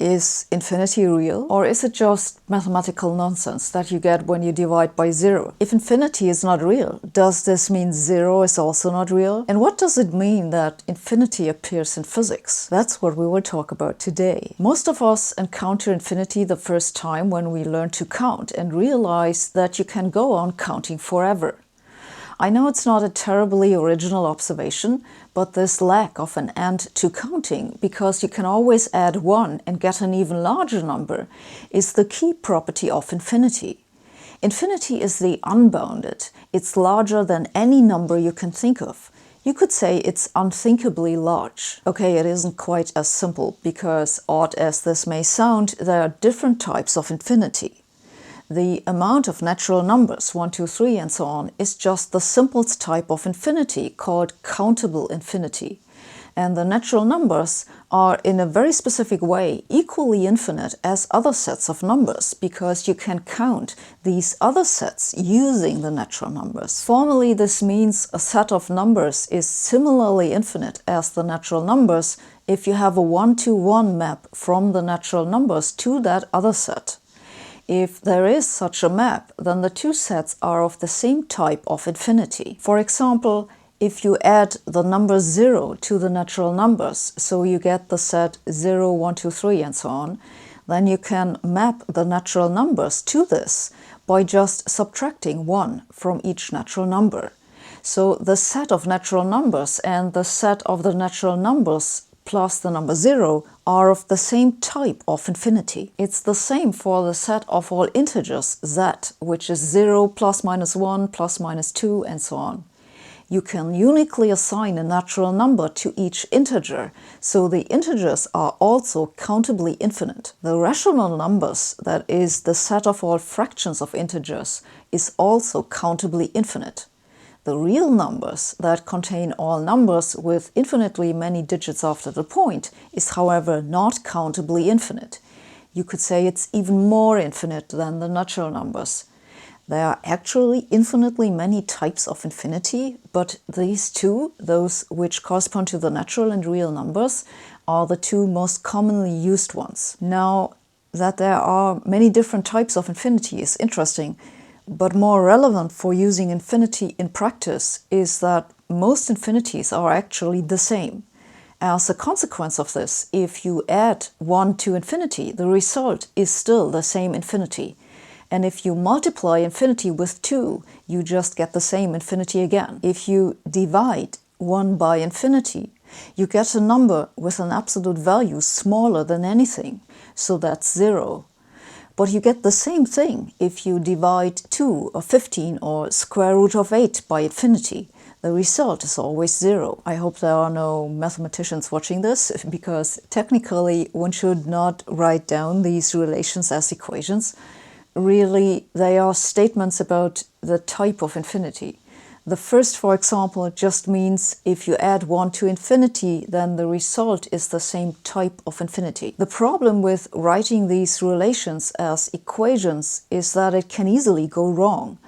Is infinity real? Or is it just mathematical nonsense that you get when you divide by 0? If infinity is not real, does this mean 0 is also not real? And what does it mean that infinity appears in physics? That's what we will talk about today. Most of us encounter infinity the first time when we learn to count and realize that you can go on counting forever. I know it's not a terribly original observation, but this lack of an end to counting, because you can always add 1 and get an even larger number, is the key property of infinity. Infinity is the unbounded. It's larger than any number you can think of. You could say it's unthinkably large. Okay, it isn't quite as simple, because odd as this may sound, there are different types of infinity. The amount of natural numbers, 1, 2, 3, and so on, is just the simplest type of infinity, called countable infinity. And the natural numbers are, in a very specific way, equally infinite as other sets of numbers, because you can count these other sets using the natural numbers. Formally, this means a set of numbers is similarly infinite as the natural numbers if you have a 1-to-1 map from the natural numbers to that other set. If there is such a map, then the two sets are of the same type of infinity. For example, if you add the number 0 to the natural numbers, so you get the set 0, 1, 2, 3, and so on, then you can map the natural numbers to this by just subtracting 1 from each natural number. So the set of natural numbers and the set of the natural numbers plus the number 0 are of the same type of infinity. It's the same for the set of all integers z, which is 0 plus minus 1 plus minus 2 and so on. You can uniquely assign a natural number to each integer, so the integers are also countably infinite. The rational numbers, that is, the set of all fractions of integers, is also countably infinite. The real numbers, that contain all numbers with infinitely many digits after the point, is however not countably infinite. You could say it's even more infinite than the natural numbers. There are actually infinitely many types of infinity, but these two, those which correspond to the natural and real numbers, are the two most commonly used ones. Now, that there are many different types of infinity is interesting, but more relevant for using infinity in practice is that most infinities are actually the same. As a consequence of this, if you add 1 to infinity, the result is still the same infinity. And if you multiply infinity with 2, you just get the same infinity again. If you divide 1 by infinity, you get a number with an absolute value smaller than anything, so that's 0. But you get the same thing if you divide 2 or 15 or square root of 8 by infinity. The result is always 0. I hope there are no mathematicians watching this, because technically one should not write down these relations as equations. Really, they are statements about the type of infinity. The first, for example, just means if you add 1 to infinity, then the result is the same type of infinity. The problem with writing these relations as equations is that it can easily go wrong.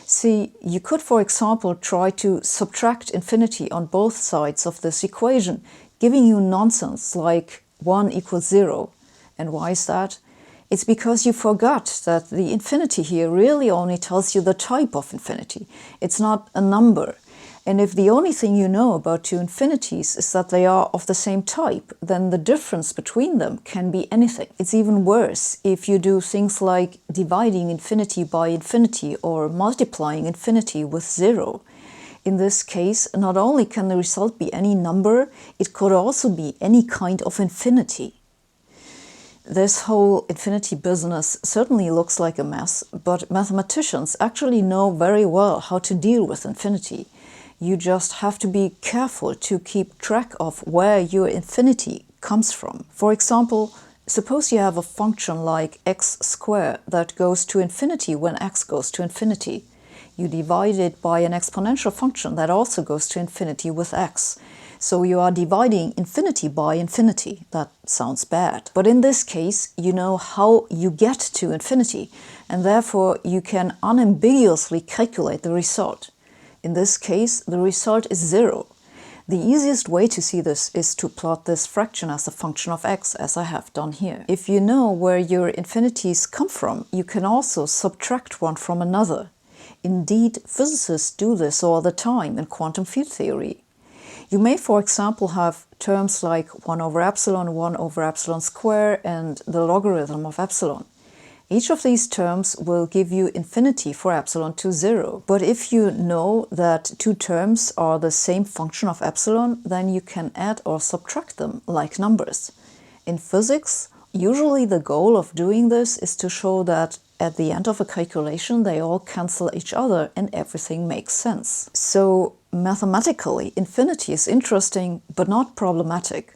See, you could, for example, try to subtract infinity on both sides of this equation, giving you nonsense like 1 equals 0. And why is that? It's because you forgot that the infinity here really only tells you the type of infinity. It's not a number. And if the only thing you know about two infinities is that they are of the same type, then the difference between them can be anything. It's even worse if you do things like dividing infinity by infinity or multiplying infinity with 0. In this case, not only can the result be any number, it could also be any kind of infinity. This whole infinity business certainly looks like a mess, but mathematicians actually know very well how to deal with infinity. You just have to be careful to keep track of where your infinity comes from. For example, suppose you have a function like x squared that goes to infinity when x goes to infinity. You divide it by an exponential function that also goes to infinity with x. So you are dividing infinity by infinity. That sounds bad. But in this case, you know how you get to infinity, and therefore you can unambiguously calculate the result. In this case, the result is 0. The easiest way to see this is to plot this fraction as a function of x, as I have done here. If you know where your infinities come from, you can also subtract one from another. Indeed, physicists do this all the time in quantum field theory. You may, for example, have terms like 1 over epsilon square, and the logarithm of epsilon. Each of these terms will give you infinity for epsilon to 0. But if you know that two terms are the same function of epsilon, then you can add or subtract them like numbers. In physics, usually the goal of doing this is to show that at the end of a calculation they all cancel each other and everything makes sense. So mathematically, infinity is interesting but not problematic.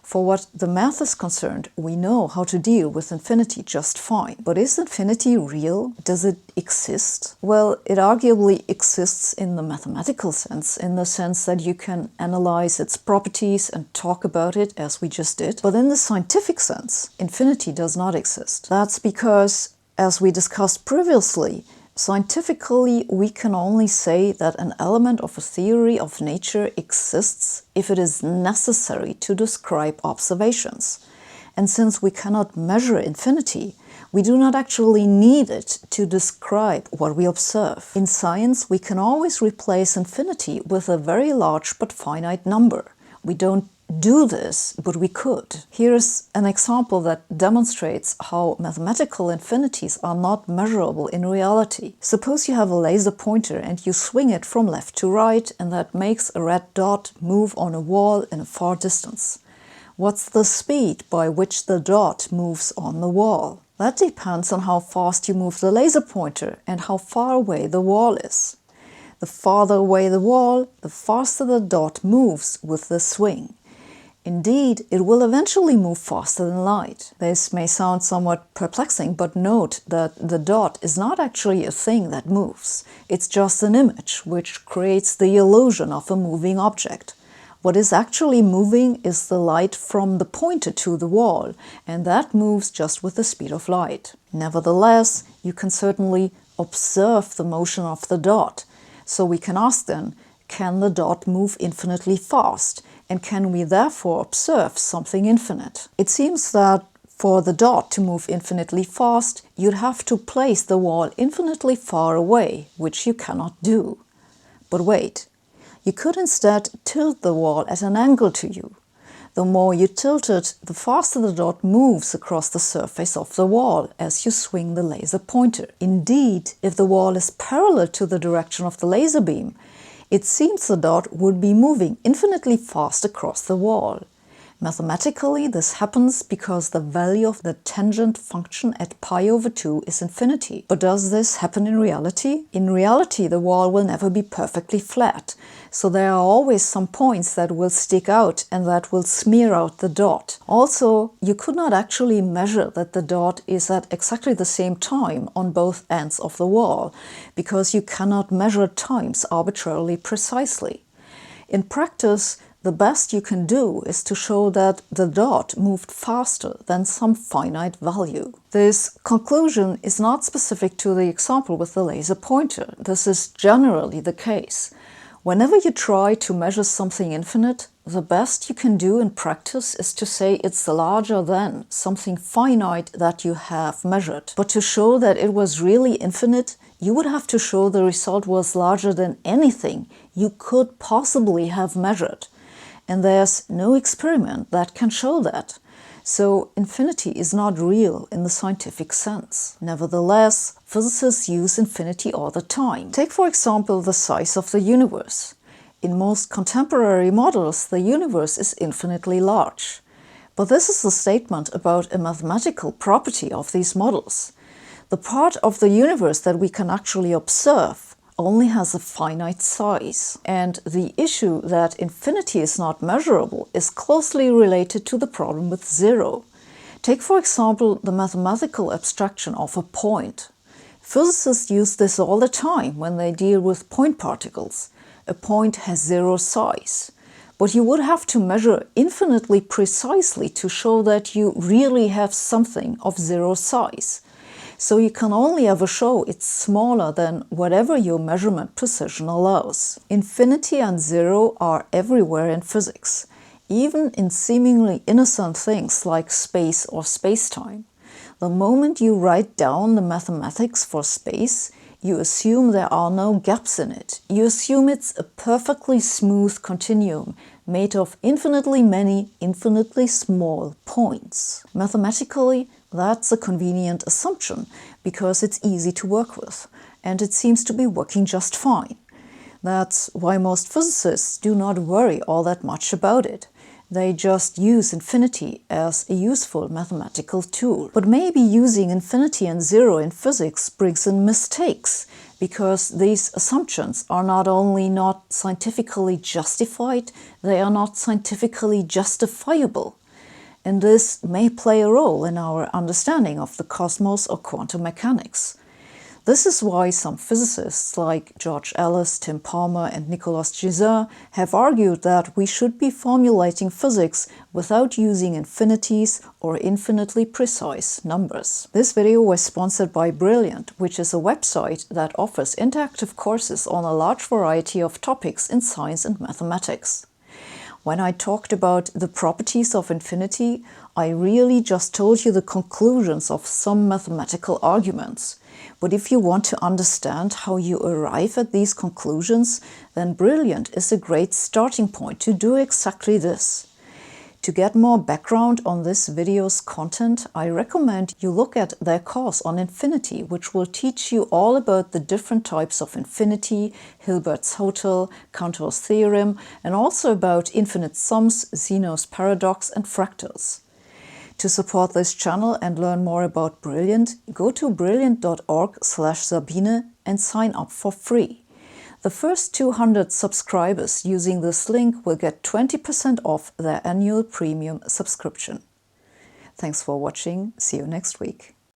For what the math is concerned, we know how to deal with infinity just fine. But is infinity real? Does it exist? Well, it arguably exists in the mathematical sense, in the sense that you can analyze its properties and talk about it as we just did. But in the scientific sense, infinity does not exist. That's because, as we discussed previously, scientifically, we can only say that an element of a theory of nature exists if it is necessary to describe observations. And since we cannot measure infinity, we do not actually need it to describe what we observe. In science, we can always replace infinity with a very large but finite number. We don't do this, but we could. Here's an example that demonstrates how mathematical infinities are not measurable in reality. Suppose you have a laser pointer and you swing it from left to right, and that makes a red dot move on a wall in a far distance. What's the speed by which the dot moves on the wall? That depends on how fast you move the laser pointer and how far away the wall is. The farther away the wall, the faster the dot moves with the swing. Indeed, it will eventually move faster than light. This may sound somewhat perplexing, but note that the dot is not actually a thing that moves. It's just an image, which creates the illusion of a moving object. What is actually moving is the light from the pointer to the wall, and that moves just with the speed of light. Nevertheless, you can certainly observe the motion of the dot. So we can ask then, can the dot move infinitely fast? And can we therefore observe something infinite? It seems that for the dot to move infinitely fast, you'd have to place the wall infinitely far away, which you cannot do. But wait, you could instead tilt the wall at an angle to you. The more you tilt it, the faster the dot moves across the surface of the wall as you swing the laser pointer. Indeed, if the wall is parallel to the direction of the laser beam, it seems the dot would be moving infinitely fast across the wall. Mathematically, this happens because the value of the tangent function at pi over 2 is infinity. But does this happen in reality? In reality, the wall will never be perfectly flat, so there are always some points that will stick out and that will smear out the dot. Also, you could not actually measure that the dot is at exactly the same time on both ends of the wall, because you cannot measure times arbitrarily precisely. In practice, the best you can do is to show that the dot moved faster than some finite value. This conclusion is not specific to the example with the laser pointer. This is generally the case. Whenever you try to measure something infinite, the best you can do in practice is to say it's larger than something finite that you have measured. But to show that it was really infinite, you would have to show the result was larger than anything you could possibly have measured. And there's no experiment that can show that. So infinity is not real in the scientific sense. Nevertheless, physicists use infinity all the time. Take, for example, the size of the universe. In most contemporary models, the universe is infinitely large. But this is a statement about a mathematical property of these models. The part of the universe that we can actually observe only has a finite size. And the issue that infinity is not measurable is closely related to the problem with zero. Take, for example, the mathematical abstraction of a point. Physicists use this all the time when they deal with point particles. A point has zero size. But you would have to measure infinitely precisely to show that you really have something of zero size. So you can only ever show it's smaller than whatever your measurement precision allows. Infinity and zero are everywhere in physics, even in seemingly innocent things like space or space-time. The moment you write down the mathematics for space, you assume there are no gaps in it. You assume it's a perfectly smooth continuum made of infinitely many, infinitely small points. Mathematically, that's a convenient assumption because it's easy to work with, and it seems to be working just fine. That's why most physicists do not worry all that much about it. They just use infinity as a useful mathematical tool. But maybe using infinity and zero in physics brings in mistakes, because these assumptions are not only not scientifically justified, they are not scientifically justifiable. And this may play a role in our understanding of the cosmos or quantum mechanics. This is why some physicists like George Ellis, Tim Palmer, and Nicolas Gisin have argued that we should be formulating physics without using infinities or infinitely precise numbers. This video was sponsored by Brilliant, which is a website that offers interactive courses on a large variety of topics in science and mathematics. When I talked about the properties of infinity, I really just told you the conclusions of some mathematical arguments. But if you want to understand how you arrive at these conclusions, then Brilliant is a great starting point to do exactly this. To get more background on this video's content, I recommend you look at their course on infinity, which will teach you all about the different types of infinity, Hilbert's total, Cantor's theorem, and also about infinite sums, Zeno's paradox, and fractals. To support this channel and learn more about Brilliant, go to brilliant.org/Sabine and sign up for free. The first 200 subscribers using this link will get 20% off their annual premium subscription. Thanks for watching. See you next week.